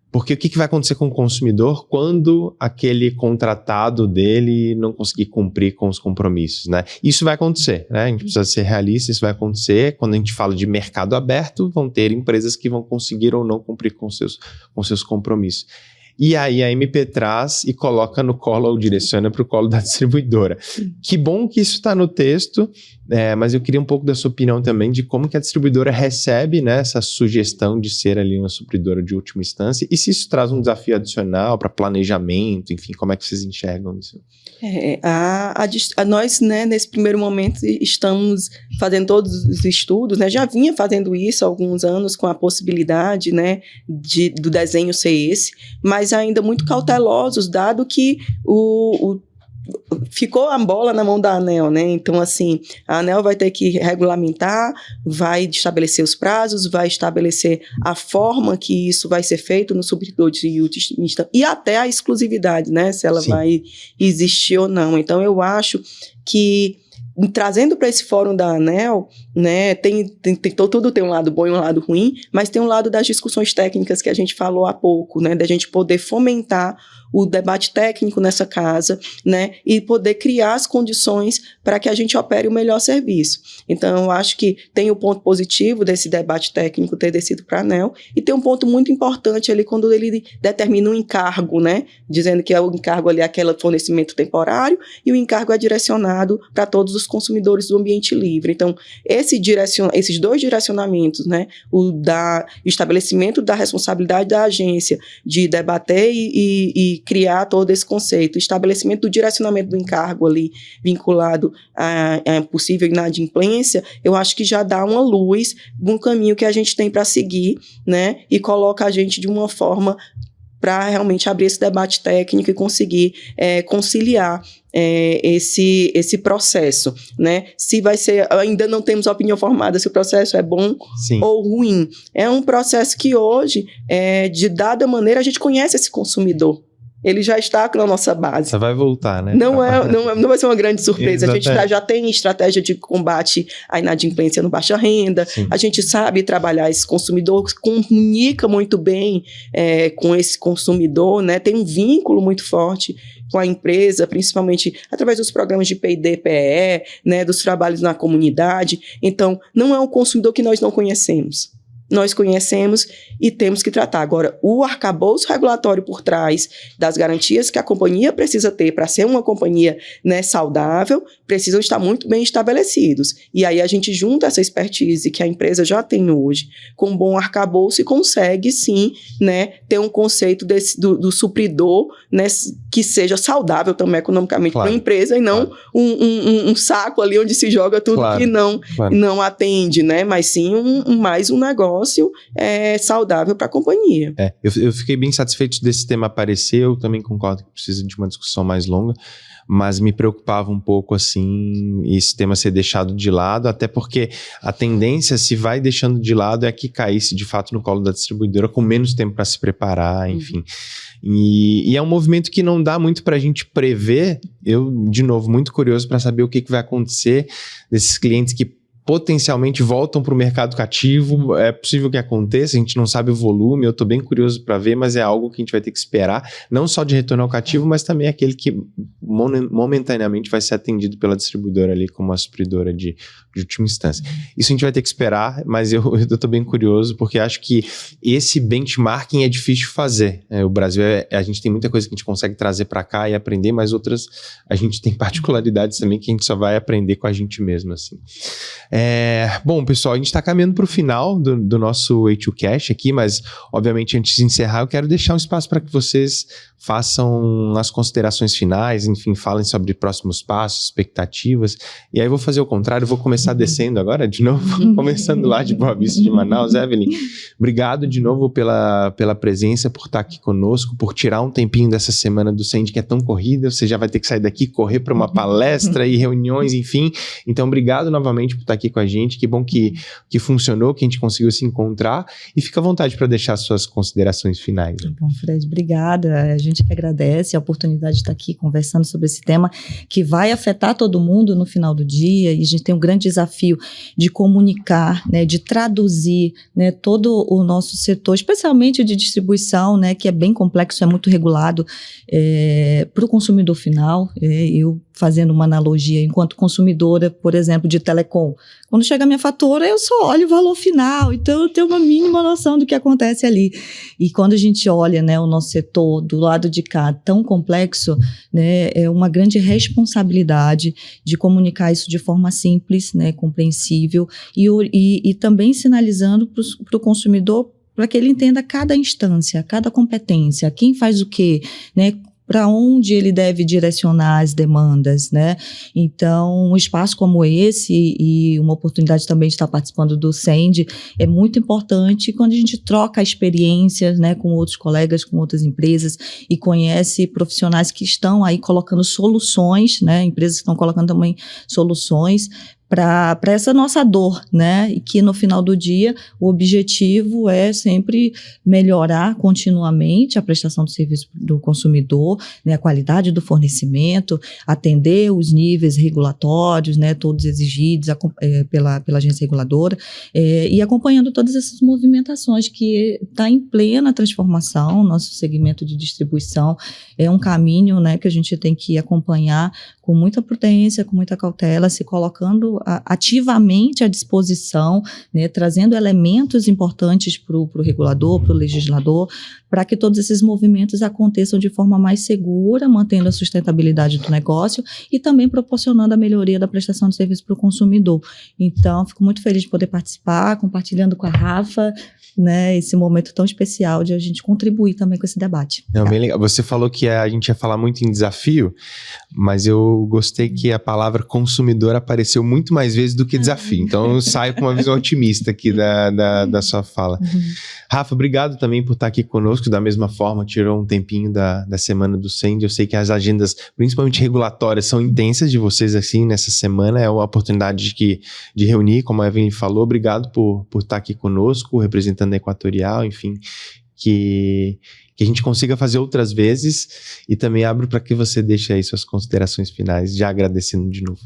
Speaker 1: porque o que vai acontecer com o consumidor quando aquele contratado dele não conseguir cumprir com os compromissos, né? Isso vai acontecer, né? A gente precisa ser realista, isso vai acontecer. Quando a gente fala de mercado aberto, vão ter empresas que vão conseguir ou não cumprir com seus compromissos. E aí a MP traz e coloca no colo ou direciona para o colo da distribuidora. Que bom que isso está no texto, mas eu queria um pouco da sua opinião também de como que a distribuidora recebe, né, essa sugestão de ser ali uma supridora de última instância e se isso traz um desafio adicional para planejamento, enfim, como é que vocês enxergam isso?
Speaker 2: Nós, né, nesse primeiro momento, estamos fazendo todos os estudos, né, já vinha fazendo isso há alguns anos com a possibilidade, né, do desenho ser esse, mas ainda muito cautelosos, dado que ficou a bola na mão da ANEEL, né? Então, assim, a ANEEL vai ter que regulamentar, vai estabelecer os prazos, vai estabelecer a forma que isso vai ser feito no supridor de última instância e até a exclusividade, né? Se ela vai existir ou não. Então, eu acho que trazendo para esse fórum da ANEEL, né, tudo tem um lado bom e um lado ruim, mas tem um lado das discussões técnicas que a gente falou há pouco, né, da gente poder fomentar o debate técnico nessa casa, né, e poder criar as condições para que a gente opere o melhor serviço. Então, eu acho que tem o ponto positivo desse debate técnico ter descido para a ANEEL, e tem um ponto muito importante ali quando ele determina um encargo, né, dizendo que o encargo ali é aquele fornecimento temporário, e o encargo é direcionado para todos os consumidores do ambiente livre. Então, esses dois direcionamentos, né, o estabelecimento da responsabilidade da agência de debater e criar todo esse conceito, estabelecimento do direcionamento do encargo ali vinculado a possível inadimplência, eu acho que já dá uma luz de um caminho que a gente tem para seguir, né, e coloca a gente de uma forma para realmente abrir esse debate técnico e conseguir conciliar esse processo, né? Se vai ser, ainda não temos opinião formada se o processo é bom ou ruim. É um processo que hoje, de dada maneira, a gente conhece esse consumidor. Ele já está na nossa base.
Speaker 1: Você vai voltar, né?
Speaker 2: Não vai ser uma grande surpresa. A gente já tem estratégia de combate à inadimplência no baixa renda. Sim. A gente sabe trabalhar esse consumidor, comunica muito bem com esse consumidor, né? Tem um vínculo muito forte com a empresa, principalmente através dos programas de P&D, PE, né? Dos trabalhos na comunidade. Então, não é um consumidor que nós não conhecemos. Nós conhecemos e temos que tratar. Agora, o arcabouço regulatório por trás das garantias que a companhia precisa ter para ser uma companhia, né, saudável, precisam estar muito bem estabelecidos. E aí a gente junta essa expertise que a empresa já tem hoje com um bom arcabouço e consegue, sim, né, ter um conceito do supridor, né, que seja saudável também economicamente para a empresa e não um saco ali onde se joga tudo que não atende, né, mas sim mais um negócio saudável para a companhia.
Speaker 1: Eu fiquei bem satisfeito desse tema aparecer, eu também concordo que precisa de uma discussão mais longa, mas me preocupava um pouco, assim, esse tema ser deixado de lado, até porque a tendência, se vai deixando de lado, é que caísse, de fato, no colo da distribuidora, com menos tempo para se preparar, enfim. E é um movimento que não dá muito para a gente prever. Eu, de novo, muito curioso para saber o que vai acontecer desses clientes que potencialmente voltam para o mercado cativo. É possível que aconteça, a gente não sabe o volume, eu estou bem curioso para ver, mas é algo que a gente vai ter que esperar, não só de retorno ao cativo, mas também aquele que momentaneamente vai ser atendido pela distribuidora ali como a supridora de última instância. Isso a gente vai ter que esperar, mas eu estou bem curioso, porque acho que esse benchmarking é difícil de fazer. O Brasil, a gente tem muita coisa que a gente consegue trazer para cá e aprender, mas outras a gente tem particularidades também que a gente só vai aprender com a gente mesmo, assim. Bom, pessoal, a gente está caminhando para o final do nosso Way2Cash aqui, mas obviamente antes de encerrar eu quero deixar um espaço para que vocês façam as considerações finais, enfim, falem sobre próximos passos, expectativas, e aí eu vou fazer o contrário, eu vou começar descendo agora de novo, começando lá de Boa Vista de Manaus. Evelyn, obrigado de novo pela presença, por estar aqui conosco, por tirar um tempinho dessa semana do Send que é tão corrida, você já vai ter que sair daqui, correr para uma palestra e reuniões, enfim, então obrigado novamente por estar aqui com a gente, que bom que funcionou, que a gente conseguiu se encontrar, e fica à vontade para deixar suas considerações finais.
Speaker 3: Bom, Fred, obrigada, a gente que agradece a oportunidade de estar aqui conversando sobre esse tema que vai afetar todo mundo no final do dia, e a gente tem um grande desafio de comunicar, né, de traduzir, né, todo o nosso setor, especialmente de distribuição, né, que é bem complexo, é muito regulado, para o consumidor final. Eu fazendo uma analogia, enquanto consumidora, por exemplo, de telecom, quando chega a minha fatura, eu só olho o valor final, então eu tenho uma mínima noção do que acontece ali. E quando a gente olha, né, o nosso setor do lado de cá tão complexo, né, é uma grande responsabilidade de comunicar isso de forma simples, né, compreensível, e também sinalizando para o consumidor, para que ele entenda cada instância, cada competência, quem faz o quê, né, para onde ele deve direcionar as demandas, né? Então, um espaço como esse e uma oportunidade também de estar participando do Send é muito importante quando a gente troca experiências, né, com outros colegas, com outras empresas, e conhece profissionais que estão aí colocando soluções, né, empresas que estão colocando também soluções para essa nossa dor, né? E que no final do dia o objetivo é sempre melhorar continuamente a prestação do serviço do consumidor, né? A qualidade do fornecimento, atender os níveis regulatórios, né? Todos exigidos pela agência reguladora, e acompanhando todas essas movimentações que está em plena transformação. Nosso segmento de distribuição é um caminho, né, que a gente tem que acompanhar com muita prudência, com muita cautela, se colocando ativamente à disposição, né, trazendo elementos importantes para o regulador, para o legislador, para que todos esses movimentos aconteçam de forma mais segura, mantendo a sustentabilidade do negócio e também proporcionando a melhoria da prestação de serviço para o consumidor. Então, fico muito feliz de poder participar, compartilhando com a Rafa, né, esse momento tão especial de a gente contribuir também com esse debate.
Speaker 1: Não, bem legal. Você falou que a gente ia falar muito em desafio, mas eu gostei que a palavra consumidor apareceu muito mais vezes do que desafio. Então eu saio com uma visão otimista aqui da sua fala. Rafa, obrigado também por estar aqui conosco. Da mesma forma, tirou um tempinho da semana do Send. Eu sei que as agendas, principalmente regulatórias, são intensas de vocês assim nessa semana. É uma oportunidade de reunir, como a Evelyn falou. Obrigado por estar aqui conosco, representando a Equatorial, enfim, que a gente consiga fazer outras vezes, e também abro para que você deixe aí suas considerações finais, já agradecendo de novo.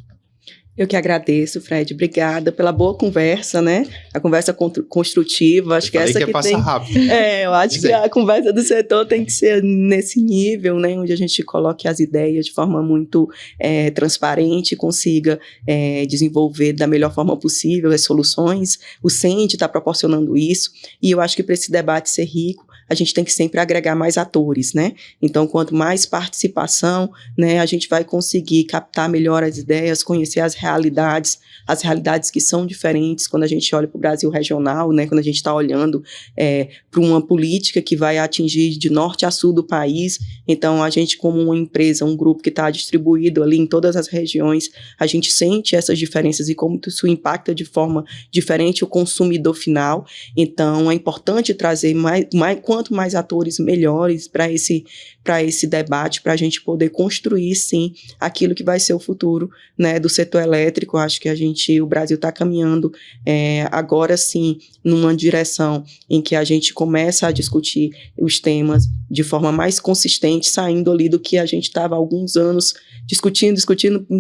Speaker 2: Eu que agradeço, Fred. Obrigada pela boa conversa, né? A conversa construtiva. Acho que essa que tem. Rápido. Eu acho que a conversa do setor tem que ser nesse nível, né? Onde a gente coloque as ideias de forma muito transparente e consiga desenvolver da melhor forma possível as soluções. O Send está proporcionando isso. E eu acho que para esse debate ser rico, a gente tem que sempre agregar mais atores, né? Então, quanto mais participação, né, a gente vai conseguir captar melhor as ideias, conhecer as realidades que são diferentes quando a gente olha para o Brasil regional, né? Quando a gente está olhando para uma política que vai atingir de norte a sul do país. Então, a gente, como uma empresa, um grupo que está distribuído ali em todas as regiões, a gente sente essas diferenças e como isso impacta de forma diferente o consumidor final. Então, é importante trazer mais quanto mais atores melhores para esse debate, para a gente poder construir, sim, aquilo que vai ser o futuro, né, do setor elétrico. Acho que o Brasil está caminhando agora, sim, numa direção em que a gente começa a discutir os temas de forma mais consistente, saindo ali do que a gente estava há alguns anos discutindo,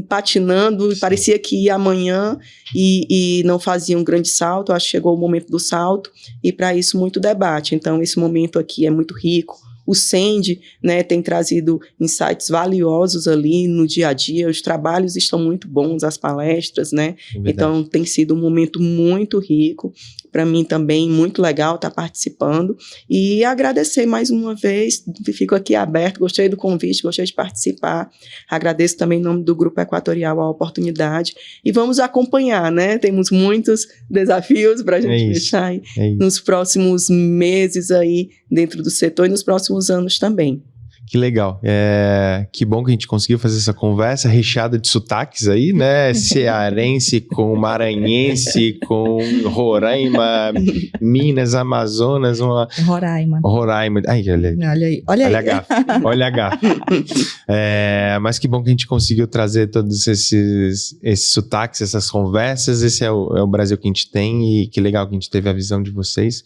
Speaker 2: patinando, e parecia que ia amanhã e não fazia um grande salto. Acho que chegou o momento do salto, e para isso muito debate. Então, esse momento aqui é muito rico. O SEND, né, tem trazido insights valiosos ali no dia a dia, os trabalhos estão muito bons, as palestras, né? Então tem sido um momento muito rico, para mim também muito legal estar participando, e agradecer mais uma vez, fico aqui aberto, gostei do convite, gostei de participar, agradeço também em nome do Grupo Equatorial a oportunidade, e vamos acompanhar, né? Temos muitos desafios para a gente deixar aí nos próximos meses aí dentro do setor e nos próximos anos também.
Speaker 1: Que legal. Que bom que a gente conseguiu fazer essa conversa recheada de sotaques aí, né? Cearense com maranhense, com Roraima, Minas, Amazonas,
Speaker 3: Roraima.
Speaker 1: Ai, olha a gafe. Mas que bom que a gente conseguiu trazer todos esses sotaques, essas conversas. Esse é o Brasil que a gente tem, e que legal que a gente teve a visão de vocês.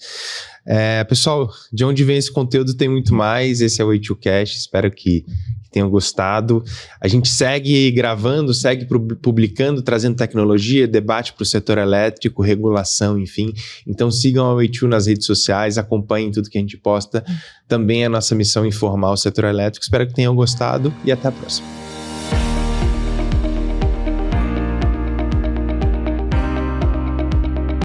Speaker 1: Pessoal, de onde vem esse conteúdo tem muito mais. Esse é o A2Cast, espero que tenham gostado. A gente segue gravando, segue publicando, trazendo tecnologia, debate para o setor elétrico, regulação, enfim. Então sigam a A2 nas redes sociais, acompanhem tudo que a gente posta. Também é a nossa missão informar o setor elétrico. Espero que tenham gostado e até a próxima.